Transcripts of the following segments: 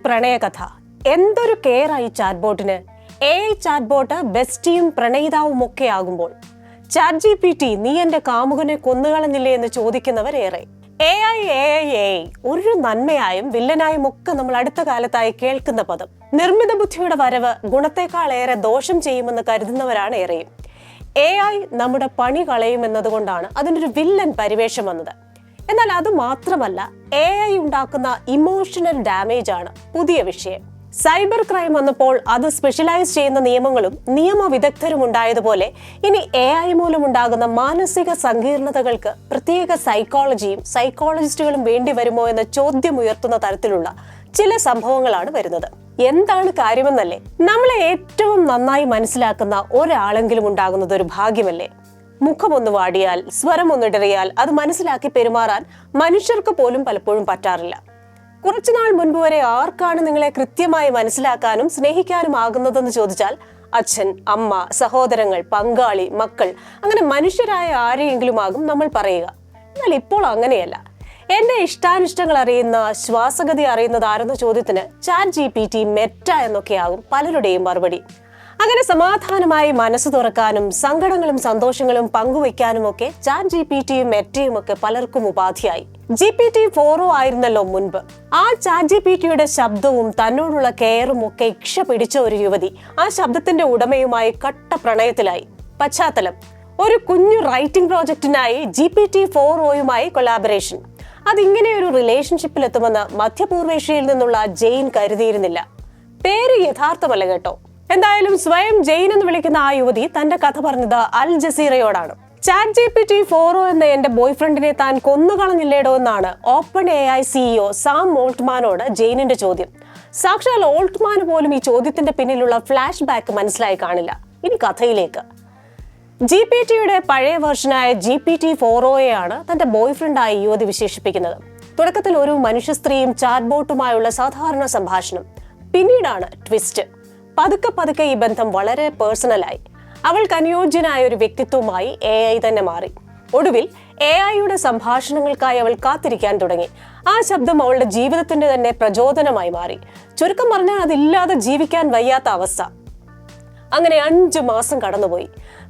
പ്രണയകഥ. എന്തൊരു കെയറായി ചാറ്റ്ബോട്ടിന്. AI chatbot ബെസ്റ്റിയും പ്രണയിതാവും ഒക്കെ ആകുമ്പോൾ ChatGPT നീ എന്റെ കാമുകനെ കൊന്നുകളഞ്ഞില്ലേ എന്ന് ചോദിക്കുന്നവരേറെ. AI ഒരു നന്മയായും വില്ലനായും ഒക്കെ നമ്മൾ അടുത്ത കാലത്തായി കേൾക്കുന്ന പദം. നിർമ്മിത ബുദ്ധിയുടെ വരവ് ഗുണത്തെക്കാളേറെ ദോഷം ചെയ്യുമെന്ന് കരുതുന്നവരാണ് ഏറെയും. AI നമ്മുടെ പണി കളയുമെന്നതുകൊണ്ടാണ് അതിനൊരു വില്ലൻ പരിവേഷം വന്നത്. എന്നാൽ അത് മാത്രമല്ല, AI ഉണ്ടാക്കുന്ന ഇമോഷണൽ ഡാമേജ് ആണ് പുതിയ വിഷയം. സൈബർ ക്രൈം വന്നപ്പോൾ അത് സ്പെഷ്യലൈസ് ചെയ്യുന്ന നിയമങ്ങളും നിയമവിദഗ്ധരും ഉണ്ടായതുപോലെ ഇനി AI മൂലമുണ്ടാകുന്ന മാനസിക സങ്കീർണതകൾക്ക് പ്രത്യേക സൈക്കോളജിയും സൈക്കോളജിസ്റ്റുകളും വേണ്ടി വരുമോ എന്ന ചോദ്യം ഉയർത്തുന്ന തരത്തിലുള്ള ചില സംഭവങ്ങളാണ് വരുന്നത്. എന്താണ് കാര്യമെന്നല്ലേ? നമ്മളെ ഏറ്റവും നന്നായി മനസ്സിലാക്കുന്ന ഒരാളെങ്കിലും ഉണ്ടാകുന്നത് ഒരു ഭാഗ്യമല്ലേ? മുഖമൊന്ന് വാടിയാൽ, സ്വരമൊന്നിടറിയാൽ അത് മനസ്സിലാക്കി പെരുമാറാൻ മനുഷ്യർക്ക് പോലും പലപ്പോഴും പറ്റാറില്ല. കുറച്ചുനാൾ മുൻപ് വരെ ആർക്കാണ് നിങ്ങളെ കൃത്യമായി മനസ്സിലാക്കാനും സ്നേഹിക്കാനും ആകുന്നതെന്ന് ചോദിച്ചാൽ അച്ഛൻ, അമ്മ, സഹോദരങ്ങൾ, പങ്കാളി, മക്കൾ, അങ്ങനെ മനുഷ്യരായ ആരെയെങ്കിലും ആകും നമ്മൾ പറയുക. എന്നാൽ ഇപ്പോൾ അങ്ങനെയല്ല. എന്റെ ഇഷ്ടാനിഷ്ടങ്ങൾ അറിയുന്ന, ശ്വാസഗതി അറിയുന്നത് ആരെന്ന ചോദ്യത്തിന് ChatGPT, മെറ്റ എന്നൊക്കെയാകും പലരുടെയും മറുപടി. അങ്ങനെ സമാധാനമായി മനസ്സ് തുറക്കാനും സങ്കടങ്ങളും സന്തോഷങ്ങളും പങ്കുവെക്കാനും ഒക്കെ ChatGPTയും മെറ്റയും ഒക്കെ പലർക്കും ഉപാധിയായി. GPT-4o ആയിരുന്നല്ലോ മുൻപ്. ആ ChatGPTയുടെ ശബ്ദവും തന്നോടുള്ള കെയറും ഒക്കെ ഇക്ഷ പിടിച്ച ഒരു യുവതി ആ ശബ്ദത്തിന്റെ ഉടമയുമായി കട്ട പ്രണയത്തിലായി. പശ്ചാത്തലം: ഒരു കുഞ്ഞു റൈറ്റിംഗ് പ്രോജക്റ്റിനായി GPT-4oയുമായി കൊളാബറേഷൻ. അതിങ്ങനെ ഒരു റിലേഷൻഷിപ്പിൽ എത്തുമെന്ന് മധ്യപൂർവേഷ്യയിൽ നിന്നുള്ള ജെയിൻ കരുതിയിരുന്നില്ല. പേര് യഥാർത്ഥമല്ല കേട്ടോ. എന്തായാലും സ്വയം ജെയിൻ എന്ന് വിളിക്കുന്ന ആ യുവതി തന്റെ കഥ പറഞ്ഞത് അൽ ജസീറയോടാണ്. ChatGPT-4o എന്ന എന്റെ ബോയ്ഫ്രണ്ടിനെ താൻ കൊന്നുകളഞ്ഞില്ലേടോ എന്നാണ് OpenAI CEO സാം ഓൾട്ട്മാനോട് ജെയിനിന്റെ ചോദ്യം. സാക്ഷാൽ ഓൾട്ട്മാന് പോലും ഈ ചോദ്യത്തിന്റെ പിന്നിലുള്ള ഫ്ലാഷ് ബാക്ക് മനസ്സിലായി കാണില്ല. ഇനി കഥയിലേക്ക്. GPTയുടെ പഴയ വെർഷനായ GPT-4oയാണ് തന്റെ ബോയ്ഫ്രണ്ടായി യുവതി വിശേഷിപ്പിക്കുന്നത്. തുടക്കത്തിൽ ഒരു മനുഷ്യ സ്ത്രീയും ചാറ്റ്ബോട്ടുമായുള്ള സാധാരണ സംഭാഷണം. പിന്നീടാണ് ട്വിസ്റ്റ്. പതുക്കെ ഈ ബന്ധം വളരെ പേഴ്സണലായി. അവൾക്ക് അനുയോജ്യനായ ഒരു വ്യക്തിത്വമായി AI തന്നെ മാറി. ഒടുവിൽ AIയുടെ സംഭാഷണങ്ങൾക്കായി അവൾ കാത്തിരിക്കാൻ തുടങ്ങി. ആ ശബ്ദം അവളുടെ ജീവിതത്തിന്റെ തന്നെ പ്രചോദനമായി മാറി. ചുരുക്കം പറഞ്ഞാൽ അതില്ലാതെ ജീവിക്കാൻ വയ്യാത്ത അവസ്ഥ. അങ്ങനെ 5 മാസം കടന്നുപോയി.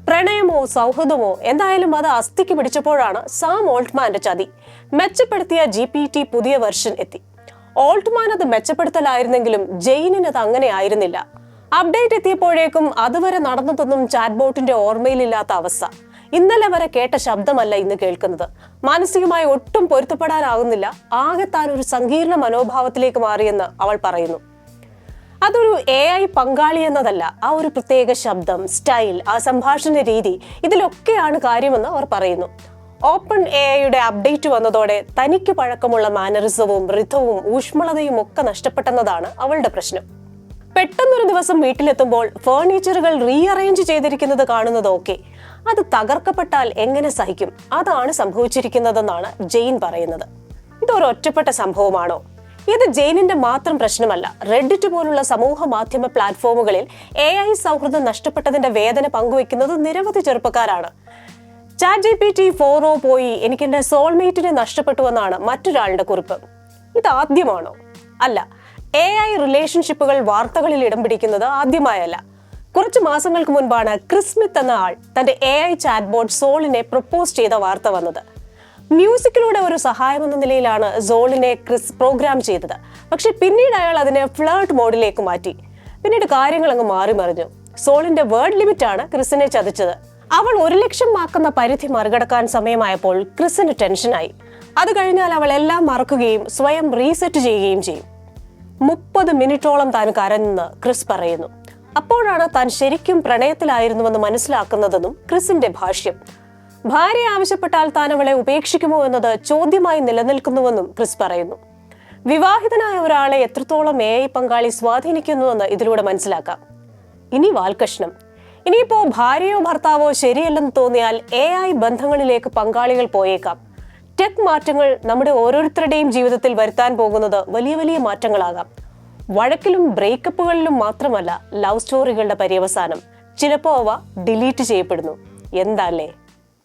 പ്രണയമോ സൗഹൃദമോ എന്തായാലും അത് അസ്ഥിക്ക് പിടിച്ചപ്പോഴാണ് സാം ഓൾട്ട്മാന്റെ ചതി. മെച്ചപ്പെടുത്തിയ GPT പുതിയ വെർഷൻ എത്തി. ഓൾട്ട്മാൻ അത് മെച്ചപ്പെടുത്തലായിരുന്നെങ്കിലും ജെയിനിന് അത് അങ്ങനെ ആയിരുന്നില്ല. അപ്ഡേറ്റ് എത്തിയപ്പോഴേക്കും അതുവരെ നടന്നതൊന്നും ചാറ്റ്ബോട്ടിന്റെ ഓർമ്മയിലില്ലാത്ത അവസ്ഥ. ഇന്നലെ വരെ കേട്ട ശബ്ദമല്ല ഇന്ന് കേൾക്കുന്നത്. മാനസികമായി ഒട്ടും പൊരുത്തപ്പെടാനാകുന്നില്ല. ആകെ താൻ ഒരു സങ്കീർണ മനോഭാവത്തിലേക്ക് മാറിയെന്ന് അവൾ പറയുന്നു. അതൊരു AI പങ്കാളി എന്നതല്ല, ആ ഒരു പ്രത്യേക ശബ്ദം, സ്റ്റൈൽ, ആ സംഭാഷണ രീതി, ഇതിലൊക്കെയാണ് കാര്യമെന്ന് അവർ പറയുന്നു. OpenAIയുടെ അപ്ഡേറ്റ് വന്നതോടെ തനിക്ക് പഴക്കമുള്ള മാനറിസവും ഋതവും ഊഷ്മളതയും ഒക്കെ നഷ്ടപ്പെട്ടെന്നതാണ് അവളുടെ പ്രശ്നം. പെട്ടെന്നൊരു ദിവസം വീട്ടിലെത്തുമ്പോൾ ഫേർണിച്ചറുകൾ റീഅറേഞ്ച് ചെയ്തിരിക്കുന്നത് കാണുന്നത് ഓക്കെ, അത് തകർക്കപ്പെട്ടാൽ എങ്ങനെ സഹിക്കും? അതാണ് സംഭവിച്ചിരിക്കുന്നതെന്നാണ് ജെയിൻ പറയുന്നത്. ഇതൊരു ഒറ്റപ്പെട്ട സംഭവമാണോ? ഇത് ജെയിനിന്റെ മാത്രം പ്രശ്നമല്ല. റെഡിറ്റ് പോലുള്ള സമൂഹ മാധ്യമ പ്ലാറ്റ്ഫോമുകളിൽ AI സൗഹൃദം നഷ്ടപ്പെട്ടതിന്റെ വേദന പങ്കുവെക്കുന്നത് നിരവധി ചെറുപ്പക്കാരാണ്. ChatGPT-4o പോയി എനിക്കെന്റെ സോൾമേറ്റിനെ നഷ്ടപ്പെട്ടുവെന്നാണ് മറ്റൊരാളുടെ കുറിപ്പ്. ഇതാദ്യമാണോ? അല്ല. AI റിലേഷൻഷിപ്പുകൾ വാർത്തകളിൽ ഇടം പിടിക്കുന്നത് ആദ്യമായല്ല. കുറച്ച് മാസങ്ങൾക്ക് മുൻപാണ് ക്രിസ് സ്മിത്ത് എന്ന ആൾ തന്റെ AI ചാറ്റ്ബോട്ട് സോളിനെ പ്രപ്പോസ് ചെയ്ത വാർത്ത വന്നത്. മ്യൂസിക്കിലൂടെ ഒരു സഹായമെന്ന നിലയിലാണ് സോളിനെ ക്രിസ് പ്രോഗ്രാം ചെയ്തത്. പക്ഷെ പിന്നീട് അയാൾ അതിനെ ഫ്ലേർട്ട് മോഡിലേക്ക് മാറ്റി. പിന്നീട് കാര്യങ്ങൾ അങ്ങ് മാറി മറിഞ്ഞു. സോളിന്റെ വേർഡ് ലിമിറ്റ് ആണ് ക്രിസിനെ ചതിച്ചത്. അവൾ 1,00,000 ആക്കുന്ന പരിധി മറികടക്കാൻ സമയമായപ്പോൾ ക്രിസിന് ടെൻഷനായി. അത് കഴിഞ്ഞാൽ അവൾ എല്ലാം മറക്കുകയും സ്വയം റീസെറ്റ് ചെയ്യുകയും ചെയ്യും. 30 മിനിറ്റോളം താൻ കരഞ്ഞെന്ന് ക്രിസ് പറയുന്നു. അപ്പോഴാണ് താൻ ശരിക്കും പ്രണയത്തിലായിരുന്നുവെന്ന് മനസ്സിലാക്കുന്നതെന്നും ക്രിസിന്റെ ഭാഷ്യം. ഭാര്യ ആവശ്യപ്പെട്ടാൽ താൻ അവളെ ഉപേക്ഷിക്കുമോ എന്നത് ചോദ്യമായി നിലനിൽക്കുന്നുവെന്നും ക്രിസ് പറയുന്നു. വിവാഹിതനായ ഒരാളെ എത്രത്തോളം AI പങ്കാളി സ്വാധീനിക്കുന്നുവെന്ന് ഇതിലൂടെ മനസ്സിലാക്കാം. ഇനി വാൽകഷ്ണം. ഇനിയിപ്പോ ഭാര്യയോ ഭർത്താവോ ശരിയല്ലെന്ന് തോന്നിയാൽ AI ബന്ധങ്ങളിലേക്ക് പങ്കാളികൾ പോയേക്കാം. ടെക് മാറ്റങ്ങൾ നമ്മുടെ ഓരോരുത്തരുടെയും ജീവിതത്തിൽ വരുത്താൻ പോകുന്നത് വലിയ വലിയ മാറ്റങ്ങളാകാം. വഴക്കിലും ബ്രേക്കപ്പുകളിലും മാത്രമല്ല ലവ് സ്റ്റോറികളുടെ പര്യവസാനം. ചിലപ്പോൾ അവ ഡിലീറ്റ് ചെയ്യപ്പെടുന്നു. എന്താല്ലേ?